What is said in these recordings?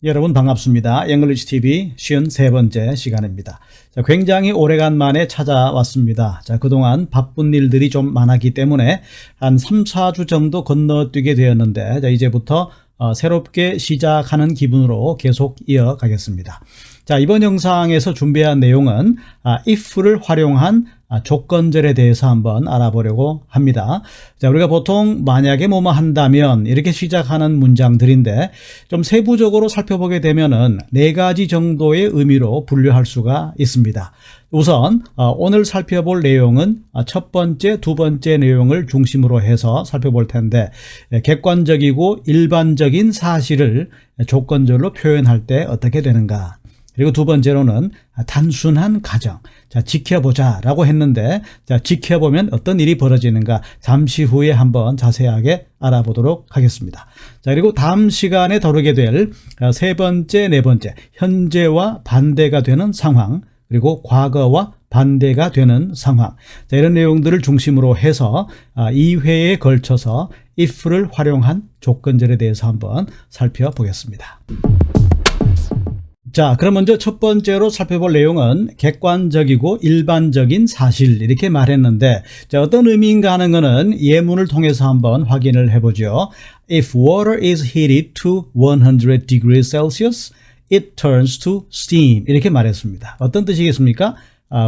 여러분 반갑습니다. 잉글리시 TV 53번째 시간입니다. 자, 굉장히 오래간만에 찾아왔습니다. 자, 그동안 바쁜 일들이 좀 많았기 때문에 한 3, 4주 정도 건너뛰게 되었는데 자, 이제부터 새롭게 시작하는 기분으로 계속 이어가겠습니다. 자, 이번 영상에서 준비한 내용은 if를 활용한 조건절에 대해서 한번 알아보려고 합니다. 자, 우리가 보통 만약에 뭐뭐 한다면 이렇게 시작하는 문장들인데 좀 세부적으로 살펴보게 되면은 4가지 정도의 의미로 분류할 수가 있습니다. 우선 오늘 살펴볼 내용은 첫 번째, 두 번째 내용을 중심으로 해서 살펴볼 텐데 객관적이고 일반적인 사실을 조건절로 표현할 때 어떻게 되는가, 그리고 두 번째로는 단순한 가정, 자, 지켜보자 라고 했는데 자, 지켜보면 어떤 일이 벌어지는가 잠시 후에 한번 자세하게 알아보도록 하겠습니다. 자, 그리고 다음 시간에 다루게 될 세 번째, 네 번째, 현재와 반대가 되는 상황, 그리고 과거와 반대가 되는 상황, 자, 이런 내용들을 중심으로 해서 2회에 걸쳐서 if를 활용한 조건절에 대해서 한번 살펴보겠습니다. 자, 그럼 먼저 첫 번째로 살펴볼 내용은 객관적이고 일반적인 사실 이렇게 말했는데 자, 어떤 의미인가 하는 것은 예문을 통해서 한번 확인을 해보죠. If water is heated to 100 degrees Celsius, it turns to steam 이렇게 말했습니다. 어떤 뜻이겠습니까?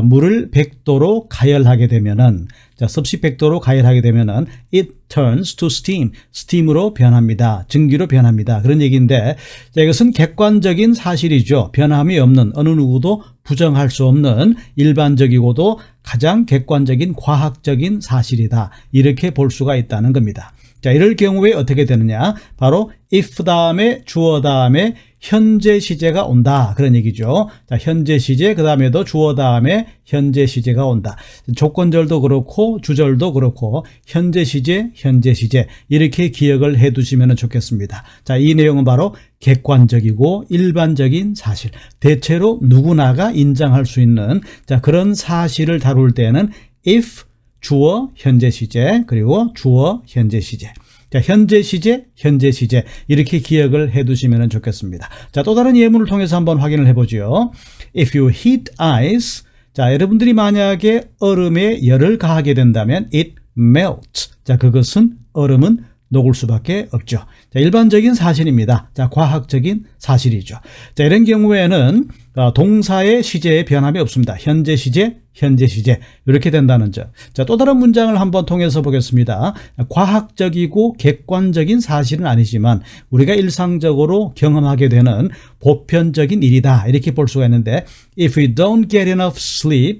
물을 100도로 가열하게 되면은, 자, 습시 100도로 가열하게 되면은 it turns to steam, 스팀으로 변합니다. 증기로 변합니다. 그런 얘기인데, 자, 이것은 객관적인 사실이죠. 변함이 없는, 어느 누구도 부정할 수 없는 일반적이고도 가장 객관적인 과학적인 사실이다. 이렇게 볼 수가 있다는 겁니다. 자, 이럴 경우에 어떻게 되느냐? 바로 if 다음에 주어 다음에 현재 시제가 온다. 그런 얘기죠. 자, 현재 시제, 그 다음에도 주어 다음에 현재 시제가 온다. 조건절도 그렇고 주절도 그렇고 현재 시제, 현재 시제 이렇게 기억을 해 두시면 좋겠습니다. 자, 이 내용은 바로 객관적이고 일반적인 사실, 대체로 누구나가 인정할 수 있는 자, 그런 사실을 다룰 때는 if 주어, 현재 시제, 그리고 주어, 현재 시제. 자, 현재 시제, 현재 시제 이렇게 기억을 해 두시면 좋겠습니다. 자, 또 다른 예문을 통해서 한번 확인을 해보죠. If you heat ice, 자, 여러분들이 만약에 얼음에 열을 가하게 된다면 it melts. 자, 그것은 얼음은 녹을 수밖에 없죠. 자, 일반적인 사실입니다. 자, 과학적인 사실이죠. 자, 이런 경우에는 동사의 시제에 변함이 없습니다. 현재 시제, 현재 시제 이렇게 된다는 점. 자, 또 다른 문장을 한번 통해서 보겠습니다. 과학적이고 객관적인 사실은 아니지만 우리가 일상적으로 경험하게 되는 보편적인 일이다. 이렇게 볼 수가 있는데 If we don't get enough sleep,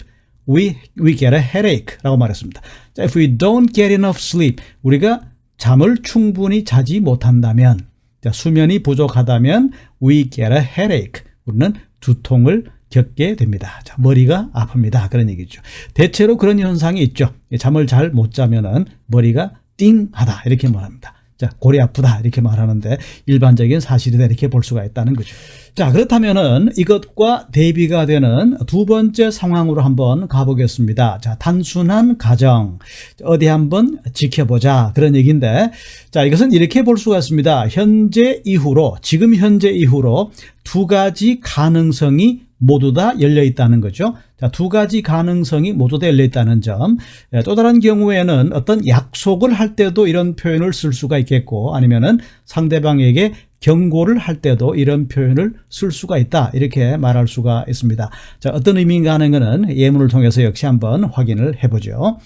we get a headache 라고 말했습니다. 자, If we don't get enough sleep, 우리가 잠을 충분히 자지 못한다면, 자, 수면이 부족하다면 we get a headache, 우리는 두통을 겪게 됩니다. 자, 머리가 아픕니다. 그런 얘기죠. 대체로 그런 현상이 있죠. 잠을 잘 못 자면은 머리가 띵하다 이렇게 말합니다. 자, 골이 아프다 이렇게 말하는데 일반적인 사실이다 이렇게 볼 수가 있다는 거죠. 자, 그렇다면은 이것과 대비가 되는 두 번째 상황으로 한번 가보겠습니다. 자, 단순한 가정, 어디 한번 지켜보자 그런 얘기인데, 자, 이것은 이렇게 볼 수가 있습니다. 현재 이후로, 지금 현재 이후로 두 가지 가능성이 모두 다 열려 있다는 거죠. 자, 두 가지 가능성이 모두 다 열려 있다는 점. 또 다른 경우에는 어떤 약속을 할 때도 이런 표현을 쓸 수가 있겠고, 아니면은 상대방에게 경고를 할 때도 이런 표현을 쓸 수가 있다. 이렇게 말할 수가 있습니다. 자, 어떤 의미인가 하는 것은 예문을 통해서 역시 한번 확인을 해보죠.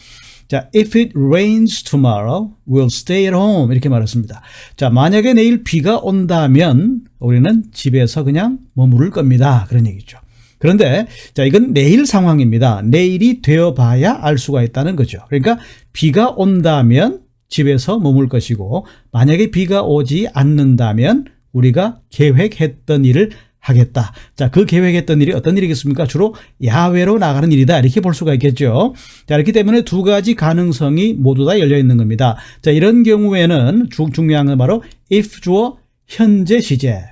자, if it rains tomorrow, we'll stay at home 이렇게 말했습니다. 자, 만약에 내일 비가 온다면 우리는 집에서 그냥 머무를 겁니다. 그런 얘기죠. 그런데 자, 이건 내일 상황입니다. 내일이 되어봐야 알 수가 있다는 거죠. 그러니까 비가 온다면 집에서 머물 것이고, 만약에 비가 오지 않는다면 우리가 계획했던 일을 하겠다. 자, 그 계획했던 일이 어떤 일이겠습니까? 주로 야외로 나가는 일이다. 이렇게 볼 수가 있겠죠. 자, 이렇기 때문에 두 가지 가능성이 모두 다 열려 있는 겁니다. 자, 이런 경우에는 중요한 건 바로 if 주어 현재 시제.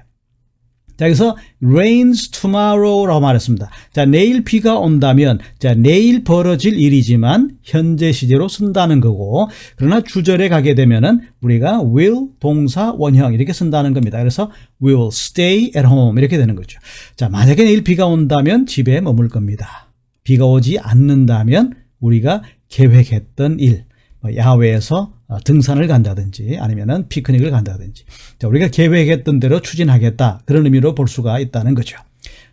자, 여기서 rains tomorrow라고 말했습니다. 자, 내일 비가 온다면, 자, 내일 벌어질 일이지만 현재 시제로 쓴다는 거고, 그러나 주절에 가게 되면은 우리가 will 동사 원형 이렇게 쓴다는 겁니다. 그래서 will stay at home 이렇게 되는 거죠. 자, 만약에 내일 비가 온다면 집에 머물 겁니다. 비가 오지 않는다면 우리가 계획했던 일, 야외에서 등산을 간다든지 아니면은 피크닉을 간다든지, 자, 우리가 계획했던 대로 추진하겠다, 그런 의미로 볼 수가 있다는 거죠.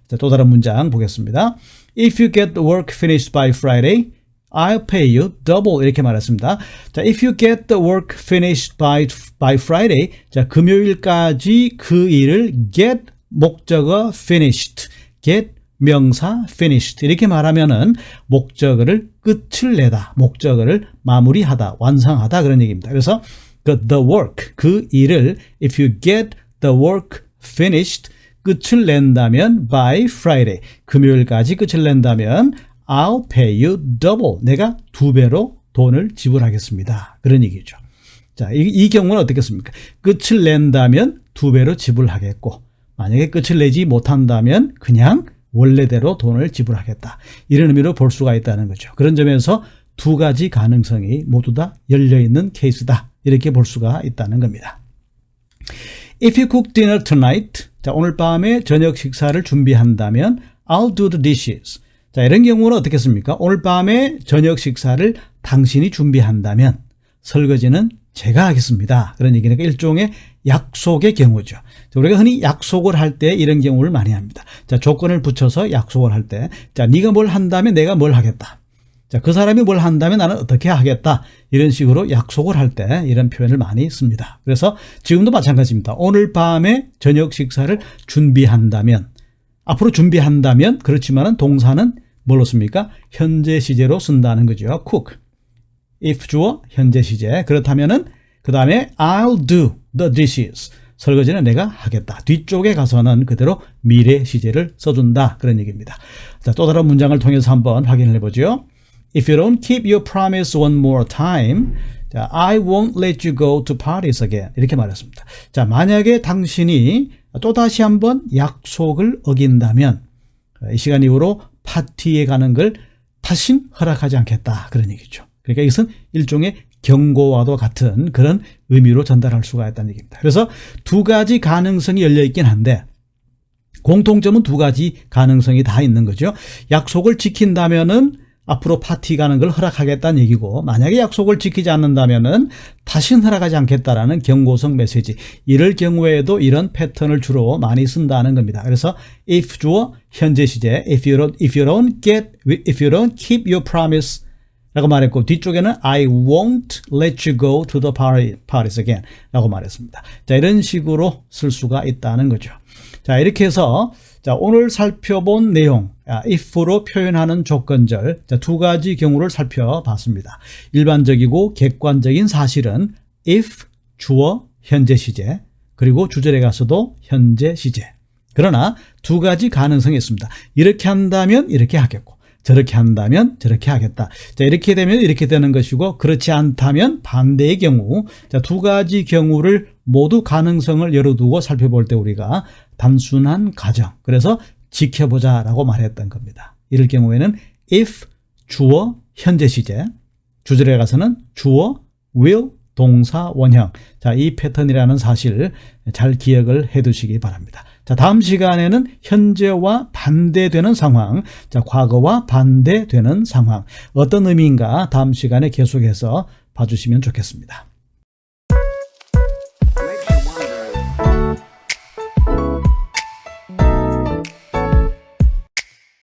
자, 또 다른 문장 보겠습니다. If you get the work finished by Friday, I'll pay you double 이렇게 말했습니다. 자, if you get the work finished by Friday, 자, 금요일까지 그 일을 get 목적어 finished, get 명사 finished 이렇게 말하면은 목적어를 끝을 내다, 목적어를 마무리하다, 완성하다, 그런 얘기입니다. 그래서 the work, 그 일을 if you get the work finished, 끝을 낸다면 by Friday, 금요일까지 끝을 낸다면 I'll pay you double, 내가 2배로 돈을 지불하겠습니다, 그런 얘기죠. 자, 이 경우는 어떻겠습니까? 끝을 낸다면 2배로 지불하겠고, 만약에 끝을 내지 못한다면 그냥 원래대로 돈을 지불하겠다, 이런 의미로 볼 수가 있다는 거죠. 그런 점에서 두 가지 가능성이 모두 다 열려있는 케이스다, 이렇게 볼 수가 있다는 겁니다. If you cook dinner tonight, 자, 오늘 밤에 저녁 식사를 준비한다면 I'll do the dishes. 자, 이런 경우는 어떻겠습니까? 오늘 밤에 저녁 식사를 당신이 준비한다면 설거지는 제가 하겠습니다, 그런 얘기니까 일종의 약속의 경우죠. 자, 우리가 흔히 약속을 할 때 이런 경우를 많이 합니다. 자, 조건을 붙여서 약속을 할 때, 자, 네가 뭘 한다면 내가 뭘 하겠다. 자, 그 사람이 뭘 한다면 나는 어떻게 하겠다. 이런 식으로 약속을 할 때 이런 표현을 많이 씁니다. 그래서 지금도 마찬가지입니다. 오늘 밤에 저녁 식사를 준비한다면, 앞으로 준비한다면, 그렇지만은 동사는 뭘로 씁니까? 현재 시제로 쓴다는 거죠. cook. if 주어 현재 시제. 그렇다면은 그 다음에 I'll do the dishes. 설거지는 내가 하겠다. 뒤쪽에 가서는 그대로 미래 시제를 써준다, 그런 얘기입니다. 자, 또 다른 문장을 통해서 한번 확인을 해보죠. If you don't keep your promise one more time, 자, I won't let you go to parties again. 이렇게 말했습니다. 자, 만약에 당신이 또다시 한번 약속을 어긴다면 이 시간 이후로 파티에 가는 걸 다신 허락하지 않겠다, 그런 얘기죠. 그러니까 이것은 일종의 경고와도 같은 그런 의미로 전달할 수가 있다는 얘기입니다. 그래서 두 가지 가능성이 열려 있긴 한데 공통점은 두 가지 가능성이 다 있는 거죠. 약속을 지킨다면은 앞으로 파티 가는 걸 허락하겠다는 얘기고, 만약에 약속을 지키지 않는다면은 다시는 허락하지 않겠다라는 경고성 메시지, 이럴 경우에도 이런 패턴을 주로 많이 쓴다는 겁니다. 그래서 if 주어 현재 시제, if you don't keep your promise 라고 말했고, 뒤쪽에는 I won't let you go to the parties again 라고 말했습니다. 자, 이런 식으로 쓸 수가 있다는 거죠. 자, 이렇게 해서 자, 오늘 살펴본 내용, if로 표현하는 조건절, 자, 두 가지 경우를 살펴봤습니다. 일반적이고 객관적인 사실은 if 주어 현재 시제, 그리고 주절에 가서도 현재 시제. 그러나 두 가지 가능성이 있습니다. 이렇게 한다면 이렇게 하겠고, 저렇게 한다면 저렇게 하겠다. 자, 이렇게 되면 이렇게 되는 것이고, 그렇지 않다면 반대의 경우. 자, 두 가지 경우를 모두 가능성을 열어두고 살펴볼 때 우리가 단순한 가정, 그래서 지켜보자 라고 말했던 겁니다. 이럴 경우에는 if 주어 현재 시제, 주절에 가서는 주어 will 동사 원형. 자, 이 패턴이라는 사실 잘 기억을 해 두시기 바랍니다. 자, 다음 시간에는 현재와 반대되는 상황, 자, 과거와 반대되는 상황, 어떤 의미인가 다음 시간에 계속해서 봐주시면 좋겠습니다.